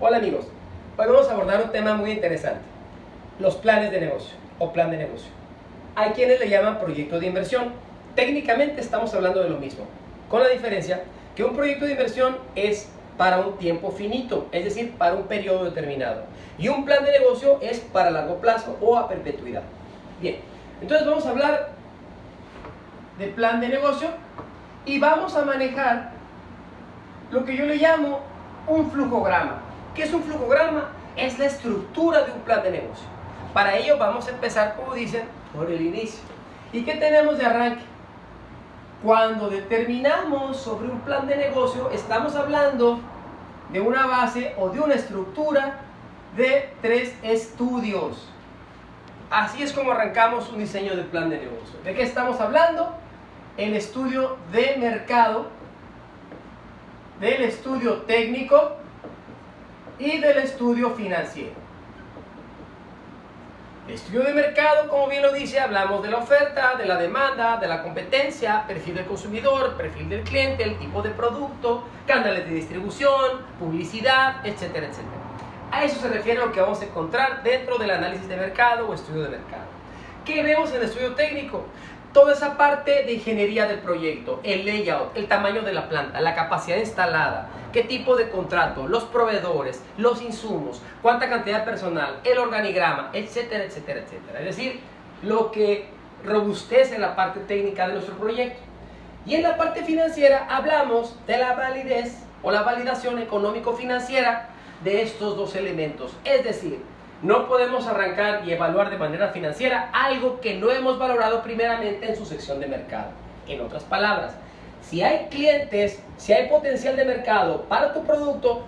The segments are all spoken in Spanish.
Hola amigos, hoy vamos a abordar un tema muy interesante, los planes de negocio o plan de negocio. Hay quienes le llaman proyecto de inversión. Técnicamente estamos hablando de lo mismo, con la diferencia que un proyecto de inversión es para un tiempo finito, es decir, para un periodo determinado. Y un plan de negocio es para largo plazo o a perpetuidad. Bien, entonces vamos a hablar de plan de negocio y vamos a manejar lo que yo le llamo un flujograma. ¿Qué es un flujograma? Es la estructura de un plan de negocio. Para ello vamos a empezar, como dicen, por el inicio. ¿Y qué tenemos de arranque? Cuando determinamos sobre un plan de negocio, estamos hablando de una base o de una estructura de 3 estudios. Así es como arrancamos un diseño de plan de negocio. ¿De qué estamos hablando? El estudio de mercado, del estudio técnico y del estudio financiero. El estudio de mercado, como bien lo dice, hablamos de la oferta, de la demanda, de la competencia, perfil del consumidor, perfil del cliente, el tipo de producto, canales de distribución, publicidad, etcétera, etcétera. A eso se refiere lo que vamos a encontrar dentro del análisis de mercado o estudio de mercado. ¿Qué vemos en el estudio técnico? Toda esa parte de ingeniería del proyecto, el layout, el tamaño de la planta, la capacidad instalada, qué tipo de contrato, los proveedores, los insumos, cuánta cantidad de personal, el organigrama, etcétera, etcétera, etcétera. Es decir, lo que robustece la parte técnica de nuestro proyecto. Y en la parte financiera hablamos de la validez o la validación económico-financiera de estos dos elementos. Es decir, no podemos arrancar y evaluar de manera financiera algo que no hemos valorado primeramente en su sección de mercado. En otras palabras, si hay clientes, si hay potencial de mercado para tu producto,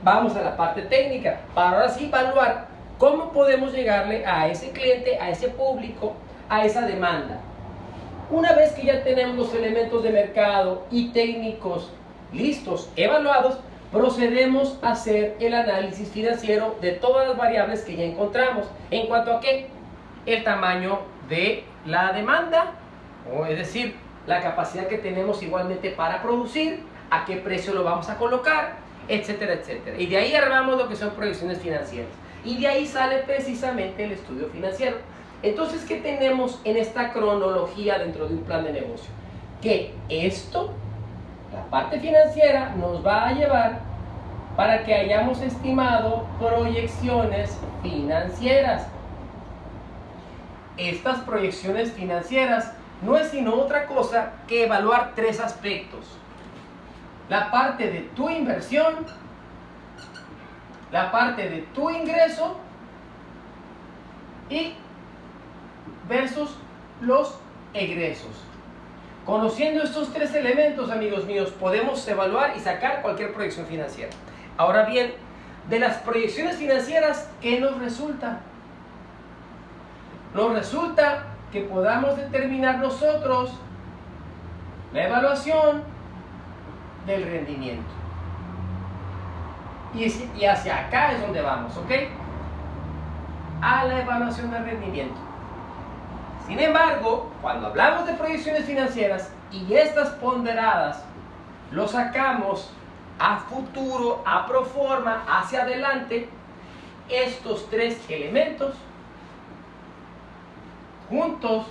vamos a la parte técnica para ahora sí evaluar cómo podemos llegarle a ese cliente, a ese público, a esa demanda. Una vez que ya tenemos los elementos de mercado y técnicos listos, evaluados, procedemos a hacer el análisis financiero de todas las variables que ya encontramos. ¿En cuanto a qué? El tamaño de la demanda, o es decir, la capacidad que tenemos igualmente para producir, a qué precio lo vamos a colocar, etcétera, etcétera. Y de ahí armamos lo que son proyecciones financieras. Y de ahí sale precisamente el estudio financiero. Entonces, ¿qué tenemos en esta cronología dentro de un plan de negocio? Que esto, la parte financiera, nos va a llevar para que hayamos estimado proyecciones financieras. Estas proyecciones financieras no es sino otra cosa que evaluar 3 aspectos. La parte de tu inversión, la parte de tu ingreso y versus los egresos. Conociendo estos 3 elementos, amigos míos, podemos evaluar y sacar cualquier proyección financiera. Ahora bien, de las proyecciones financieras, ¿qué nos resulta? Nos resulta que podamos determinar nosotros la evaluación del rendimiento. Y hacia acá es donde vamos, ¿ok? A la evaluación del rendimiento. Sin embargo, cuando hablamos de proyecciones financieras y estas ponderadas, lo sacamos a futuro, a pro forma, hacia adelante, estos 3 elementos juntos,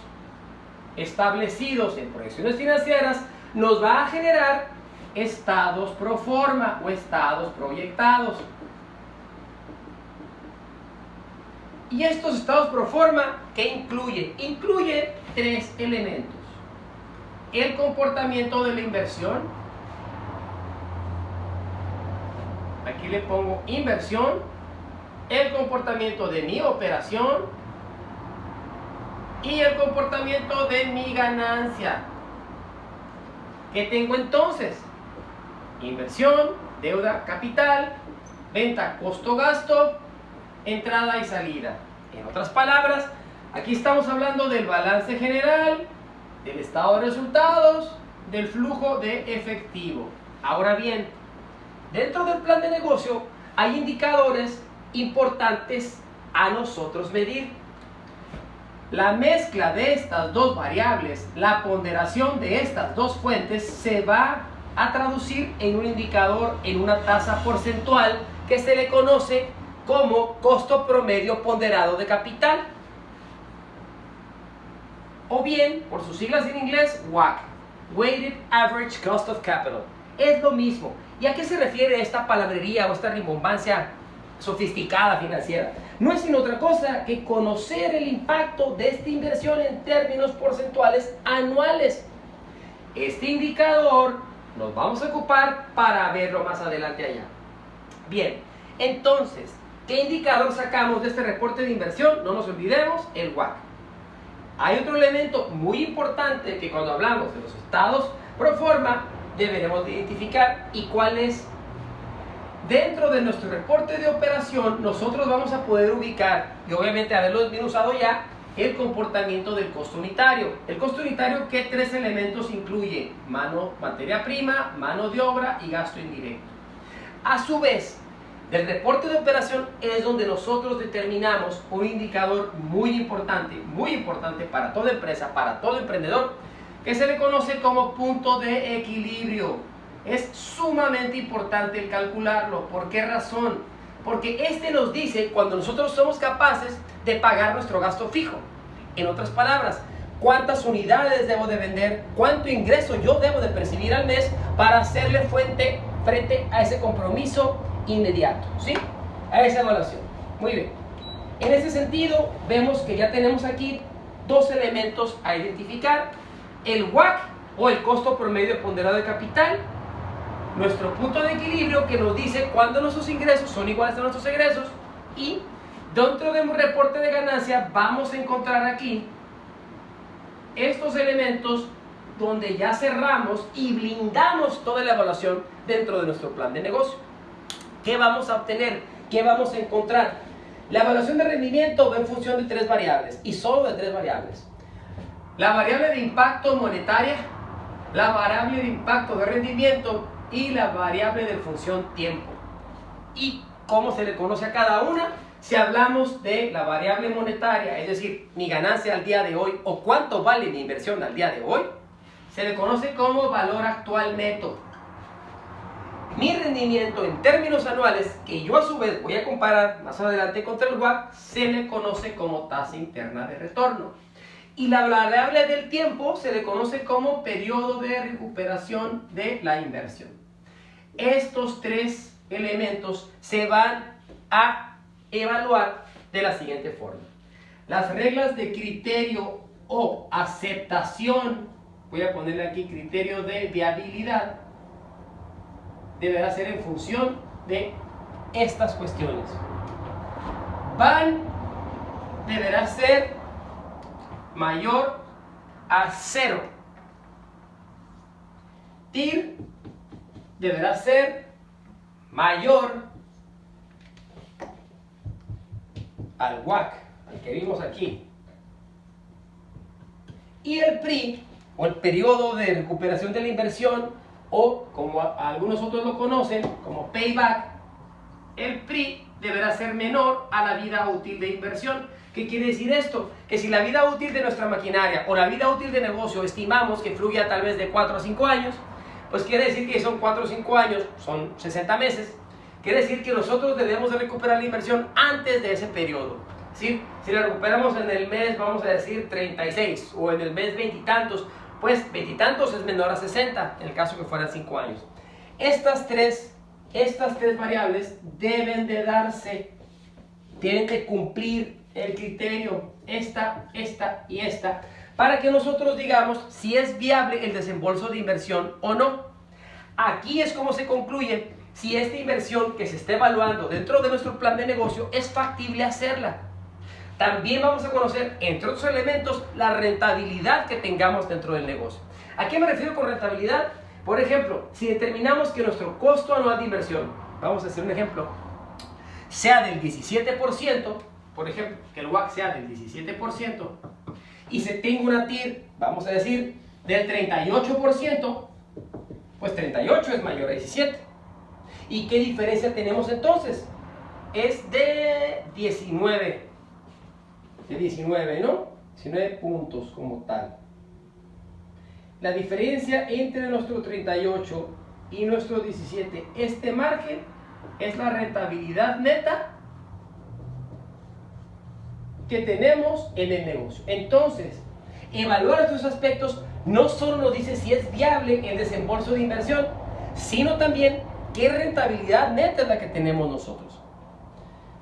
establecidos en proyecciones financieras, nos va a generar estados pro forma o estados proyectados. Y estos estados pro forma, ¿qué incluye? Incluye 3 elementos. El comportamiento de la inversión. Aquí le pongo inversión. El comportamiento de mi operación. Y el comportamiento de mi ganancia. ¿Qué tengo entonces? Inversión, deuda, capital, venta, costo, gasto, entrada y salida. En otras palabras, aquí estamos hablando del balance general, del estado de resultados, del flujo de efectivo. Ahora bien, dentro del plan de negocio hay indicadores importantes a nosotros medir. La mezcla de estas 2 variables, la ponderación de estas 2 fuentes, se va a traducir en un indicador, en una tasa porcentual que se le conoce como costo promedio ponderado de capital, o bien, por sus siglas en inglés, WACC, Weighted Average Cost of Capital. Es lo mismo. ¿Y a qué se refiere esta palabrería o esta rimbombancia sofisticada financiera? No es sino otra cosa que conocer el impacto de esta inversión en términos porcentuales anuales. Este indicador nos vamos a ocupar para verlo más adelante allá. Bien, entonces, ¿qué indicador sacamos de este reporte de inversión? No nos olvidemos, el WACC. Hay otro elemento muy importante que cuando hablamos de los estados pro forma deberemos de identificar, y cuál es. Dentro de nuestro reporte de operación nosotros vamos a poder ubicar, y obviamente haberlo desmenuzado ya, el comportamiento del costo unitario. El costo unitario, ¿qué tres elementos incluye? Materia prima, mano de obra y gasto indirecto. A su vez, del reporte de operación es donde nosotros determinamos un indicador muy importante para toda empresa, para todo emprendedor, que se le conoce como punto de equilibrio. Es sumamente importante el calcularlo. ¿Por qué razón? Porque este nos dice cuando nosotros somos capaces de pagar nuestro gasto fijo. En otras palabras, cuántas unidades debo de vender, cuánto ingreso yo debo de percibir al mes para hacerle frente a ese compromiso inmediato, ¿sí? A esa evaluación. Muy bien. En ese sentido, vemos que ya tenemos aquí dos elementos a identificar: el WACC o el costo promedio ponderado de capital, nuestro punto de equilibrio que nos dice cuándo nuestros ingresos son iguales a nuestros egresos, y dentro de un reporte de ganancia vamos a encontrar aquí estos elementos donde ya cerramos y blindamos toda la evaluación dentro de nuestro plan de negocio. ¿Qué vamos a obtener? ¿Qué vamos a encontrar? La evaluación de rendimiento va en función de tres variables, y solo de tres variables: la variable de impacto monetaria, la variable de impacto de rendimiento y la variable de función tiempo. ¿Y cómo se le conoce a cada una? Si hablamos de la variable monetaria, es decir, mi ganancia al día de hoy o cuánto vale mi inversión al día de hoy, se le conoce como valor actual neto. Mi rendimiento en términos anuales, que yo a su vez voy a comparar más adelante contra el WACC, se le conoce como tasa interna de retorno. Y la variable del tiempo se le conoce como periodo de recuperación de la inversión. Estos tres elementos se van a evaluar de la siguiente forma. Las reglas de criterio o aceptación, voy a ponerle aquí criterio de viabilidad, deberá ser en función de estas cuestiones. Deberá ser mayor a 0. TIR deberá ser mayor al WACC, al que vimos aquí. Y el PRI, o el periodo de recuperación de la inversión, o como algunos otros lo conocen como payback, el PRI deberá ser menor a la vida útil de inversión. ¿Qué quiere decir esto? Que si la vida útil de nuestra maquinaria o la vida útil de negocio estimamos que fluya tal vez de 4 a 5 años, pues quiere decir que son 4 o 5 años, son 60 meses. Quiere decir que nosotros debemos de recuperar la inversión antes de ese periodo. ¿Sí? Si la recuperamos en el mes, vamos a decir 36, o en el mes 20 y tantos, pues 20 y tantos es menor a 60, en el caso que fueran 5 años. Estas tres variables deben de darse, tienen que cumplir el criterio, esta y esta, para que nosotros digamos si es viable el desembolso de inversión o no. Aquí es como se concluye si esta inversión que se está evaluando dentro de nuestro plan de negocio es factible hacerla. También vamos a conocer, entre otros elementos, la rentabilidad que tengamos dentro del negocio. ¿A qué me refiero con rentabilidad? Por ejemplo, si determinamos que nuestro costo anual de inversión, vamos a hacer un ejemplo, sea del 17%, por ejemplo, que el WACC sea del 17%, y se tenga una TIR, vamos a decir, del 38%, pues 38 es mayor a 17. ¿Y qué diferencia tenemos entonces? Es de 19. De 19, ¿no? 19 puntos como tal. La diferencia entre nuestro 38 y nuestro 17, este margen es la rentabilidad neta que tenemos en el negocio. Entonces, evaluar estos aspectos no solo nos dice si es viable el desembolso de inversión, sino también qué rentabilidad neta es la que tenemos nosotros.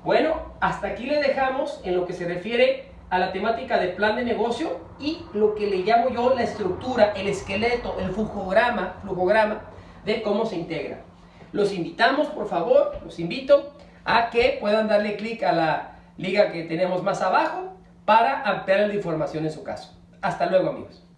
Bueno, hasta aquí le dejamos en lo que se refiere a la temática de plan de negocio y lo que le llamo yo la estructura, el esqueleto, el flujograma de cómo se integra. Los invitamos, por favor, los invito a que puedan darle clic a la liga que tenemos más abajo para ampliar la información en su caso. Hasta luego, amigos.